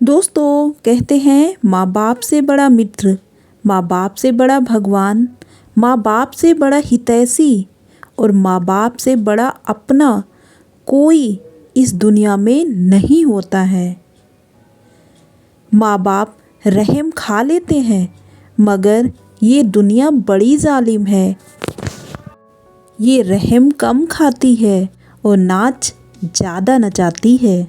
दोस्तों कहते हैं माँ बाप से बड़ा मित्र, माँ बाप से बड़ा भगवान, माँ बाप से बड़ा हितैषी और माँ बाप से बड़ा अपना कोई इस दुनिया में नहीं होता है। माँ बाप रहम खा लेते हैं, मगर ये दुनिया बड़ी जालिम है। ये रहम कम खाती है और नाच ज़्यादा नचाती है।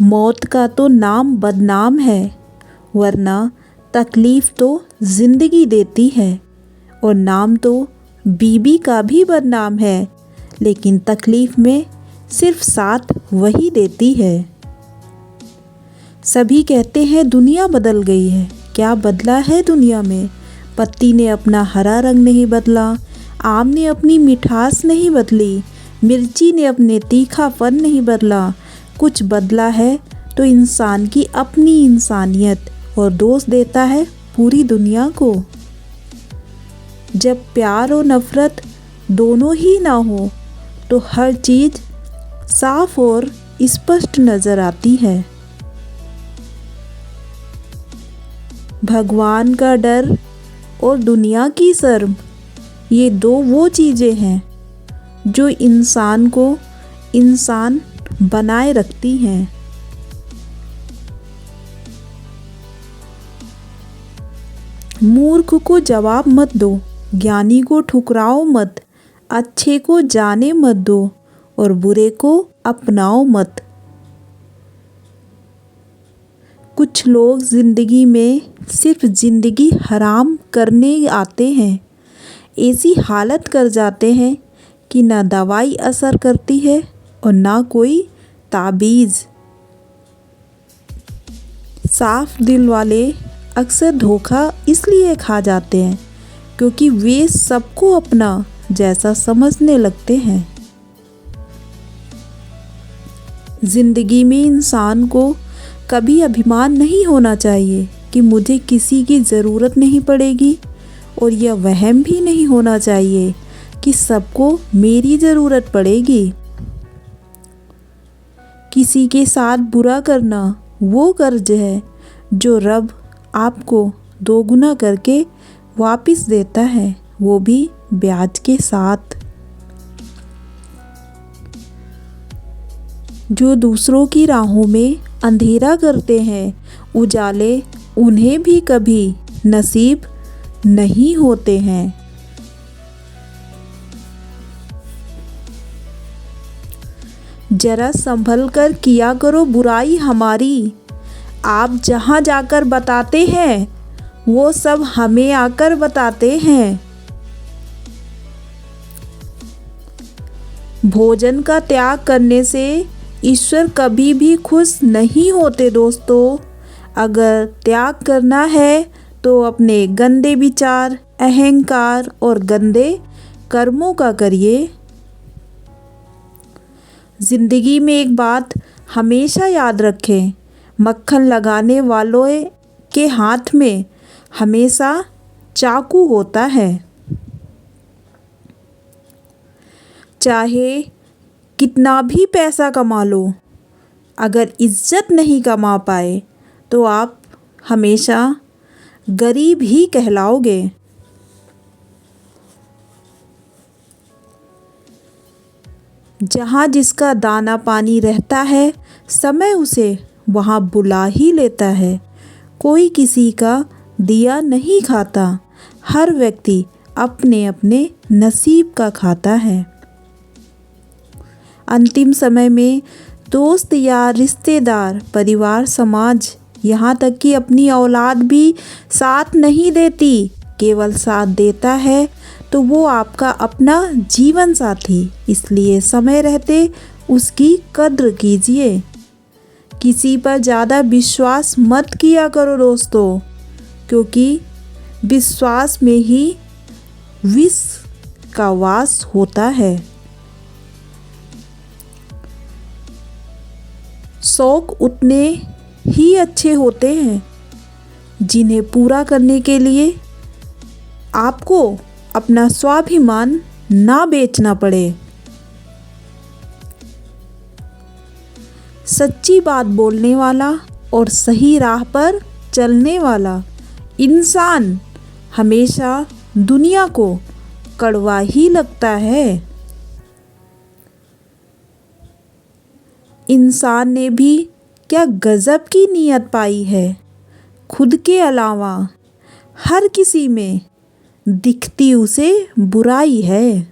मौत का तो नाम बदनाम है, वरना तकलीफ़ तो ज़िंदगी देती है। और नाम तो बीबी का भी बदनाम है, लेकिन तकलीफ़ में सिर्फ साथ वही देती है। सभी कहते हैं दुनिया बदल गई है, क्या बदला है दुनिया में? पत्ती ने अपना हरा रंग नहीं बदला, आम ने अपनी मिठास नहीं बदली, मिर्ची ने अपने तीखापन नहीं बदला। कुछ बदला है तो इंसान की अपनी इंसानियत, और दोष देता है पूरी दुनिया को। जब प्यार और नफ़रत दोनों ही ना हो तो हर चीज़ साफ और स्पष्ट नज़र आती है। भगवान का डर और दुनिया की शर्म, ये दो वो चीज़ें हैं जो इंसान को इंसान बनाए रखती हैं। मूर्ख को जवाब मत दो, ज्ञानी को ठुकराओ मत, अच्छे को जाने मत दो और बुरे को अपनाओ मत। कुछ लोग ज़िंदगी में सिर्फ ज़िंदगी हराम करने आते हैं। ऐसी हालत कर जाते हैं कि ना दवाई असर करती है और ना कोई ताबीज़। साफ दिल वाले अक्सर धोखा इसलिए खा जाते हैं क्योंकि वे सबको अपना जैसा समझने लगते हैं। ज़िंदगी में इंसान को कभी अभिमान नहीं होना चाहिए कि मुझे किसी की ज़रूरत नहीं पड़ेगी, और यह वहम भी नहीं होना चाहिए कि सबको मेरी ज़रूरत पड़ेगी। किसी के साथ बुरा करना वो कर्ज है जो रब आपको दोगुना करके वापस देता है, वो भी ब्याज के साथ। जो दूसरों की राहों में अंधेरा करते हैं, उजाले उन्हें भी कभी नसीब नहीं होते हैं। जरा संभल कर किया करो बुराई हमारी, आप जहाँ जाकर बताते हैं वो सब हमें आकर बताते हैं। भोजन का त्याग करने से ईश्वर कभी भी खुश नहीं होते दोस्तों। अगर त्याग करना है तो अपने गंदे विचार, अहंकार और गंदे कर्मों का करिए। ज़िंदगी में एक बात हमेशा याद रखें, मक्खन लगाने वालों के हाथ में हमेशा चाकू होता है। चाहे कितना भी पैसा कमा लो, अगर इज्जत नहीं कमा पाए तो आप हमेशा गरीब ही कहलाओगे। जहाँ जिसका दाना पानी रहता है, समय उसे वहाँ बुला ही लेता है। कोई किसी का दिया नहीं खाता, हर व्यक्ति अपने अपने नसीब का खाता है। अंतिम समय में दोस्त या रिश्तेदार, परिवार, समाज, यहाँ तक कि अपनी औलाद भी साथ नहीं देती। केवल साथ देता है तो वो आपका अपना जीवन साथी। इसलिए समय रहते उसकी कद्र कीजिए। किसी पर ज़्यादा विश्वास मत किया करो दोस्तों, क्योंकि विश्वास में ही विष का वास होता है। शौक उतने ही अच्छे होते हैं जिन्हें पूरा करने के लिए आपको अपना स्वाभिमान ना बेचना पड़े। सच्ची बात बोलने वाला और सही राह पर चलने वाला इंसान हमेशा दुनिया को कड़वा ही लगता है। इंसान ने भी क्या गजब की नीयत पाई है। खुद के अलावा हर किसी में दिखती उसे बुराई है।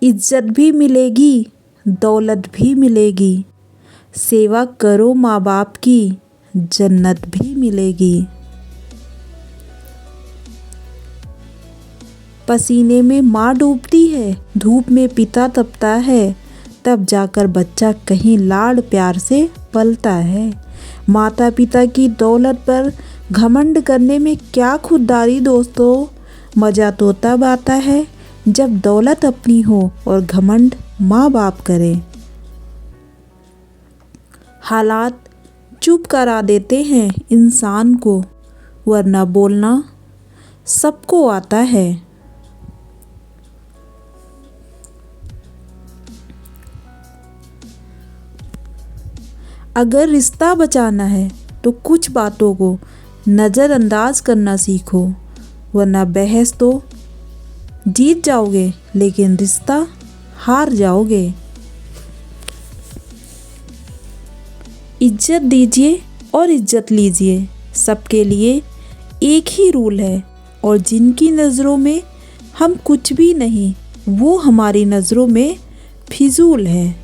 इज्जत भी मिलेगी, दौलत भी मिलेगी, सेवा करो माँ बाप की, जन्नत भी मिलेगी। पसीने में माँ डूबती है, धूप में पिता तपता है, तब जाकर बच्चा कहीं लाड़ प्यार से पलता है। माता पिता की दौलत पर घमंड करने में क्या खुददारी दोस्तों। मज़ा तो तब आता है जब दौलत अपनी हो और घमंड माँ बाप करे। हालात चुप करा देते हैं इंसान को, वरना बोलना सबको आता है। अगर रिश्ता बचाना है तो कुछ बातों को नज़रअंदाज करना सीखो, वरना बहस तो जीत जाओगे लेकिन रिश्ता हार जाओगे। इज्जत दीजिए और इज्जत लीजिए, सबके लिए एक ही रूल है, और जिनकी नज़रों में हम कुछ भी नहीं, वो हमारी नज़रों में फिजूल है।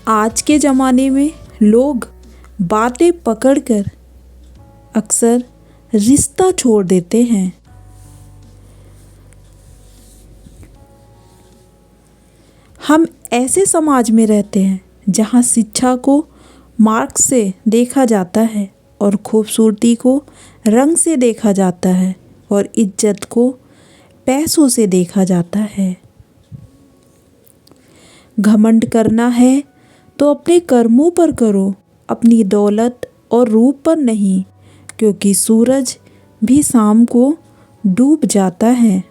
आज के ज़माने में लोग बातें पकड़कर अक्सर रिश्ता छोड़ देते हैं। हम ऐसे समाज में रहते हैं जहाँ शिक्षा को मार्क्स से देखा जाता है और खूबसूरती को रंग से देखा जाता है और इज्जत को पैसों से देखा जाता है। घमंड करना है तो अपने कर्मों पर करो, अपनी दौलत और रूप पर नहीं, क्योंकि सूरज भी शाम को डूब जाता है।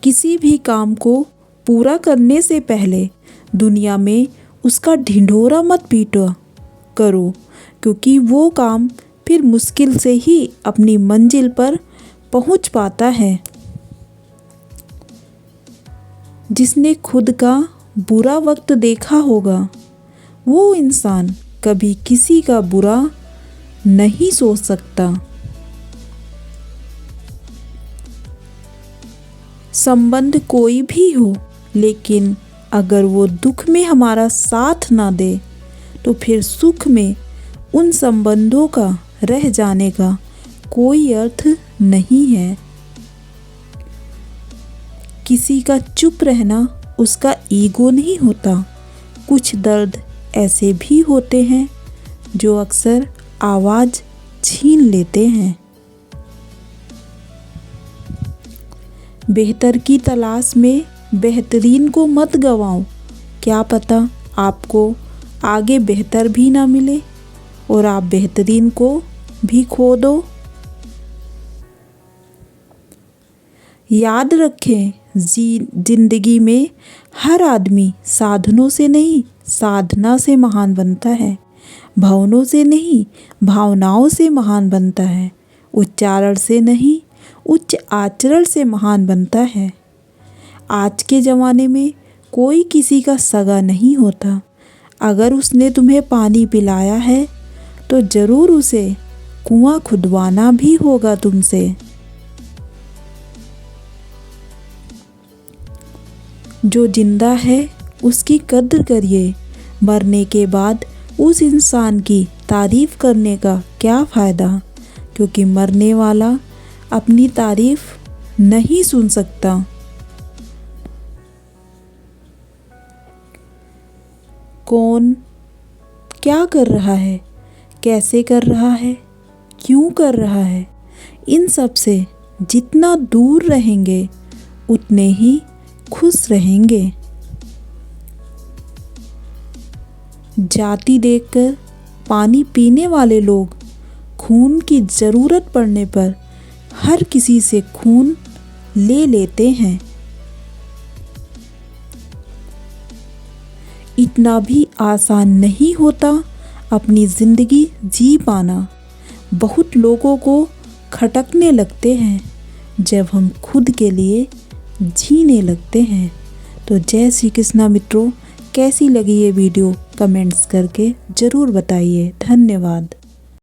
किसी भी काम को पूरा करने से पहले दुनिया में उसका ढिंढोरा मत पीटा करो, क्योंकि वो काम फिर मुश्किल से ही अपनी मंजिल पर पहुंच पाता है। जिसने खुद का बुरा वक्त देखा होगा, वो इंसान कभी किसी का बुरा नहीं सोच सकता। संबंध कोई भी हो, लेकिन अगर वो दुख में हमारा साथ ना दे, तो फिर सुख में उन संबंधों का रह जाने का कोई अर्थ नहीं है। किसी का चुप रहना उसका ईगो नहीं होता। कुछ दर्द ऐसे भी होते हैं जो अक्सर आवाज़ छीन लेते हैं। बेहतर की तलाश में बेहतरीन को मत गवाओ, क्या पता आपको आगे बेहतर भी ना मिले और आप बेहतरीन को भी खो दो। याद रखें, जिंदगी में हर आदमी साधनों से नहीं, साधना से महान बनता है। भवनों से नहीं, भावनाओं से महान बनता है। उच्चारण से नहीं, उच्च आचरण से महान बनता है। आज के ज़माने में कोई किसी का सगा नहीं होता। अगर उसने तुम्हें पानी पिलाया है तो ज़रूर उसे कुआं खुदवाना भी होगा तुमसे। जो जिंदा है उसकी कद्र करिए, मरने के बाद उस इंसान की तारीफ़ करने का क्या फ़ायदा, क्योंकि मरने वाला अपनी तारीफ़ नहीं सुन सकता। कौन क्या कर रहा है, कैसे कर रहा है, क्यों कर रहा है, इन सब से जितना दूर रहेंगे उतने ही खुश रहेंगे। जाति देखकर पानी पीने वाले लोग खून की ज़रूरत पड़ने पर हर किसी से खून ले लेते हैं। इतना भी आसान नहीं होता अपनी ज़िंदगी जी पाना। बहुत लोगों को खटकने लगते हैं जब हम खुद के लिए जीने लगते हैं। तो जय श्री कृष्णा मित्रों, कैसी लगी ये वीडियो कमेंट्स करके ज़रूर बताइए। धन्यवाद।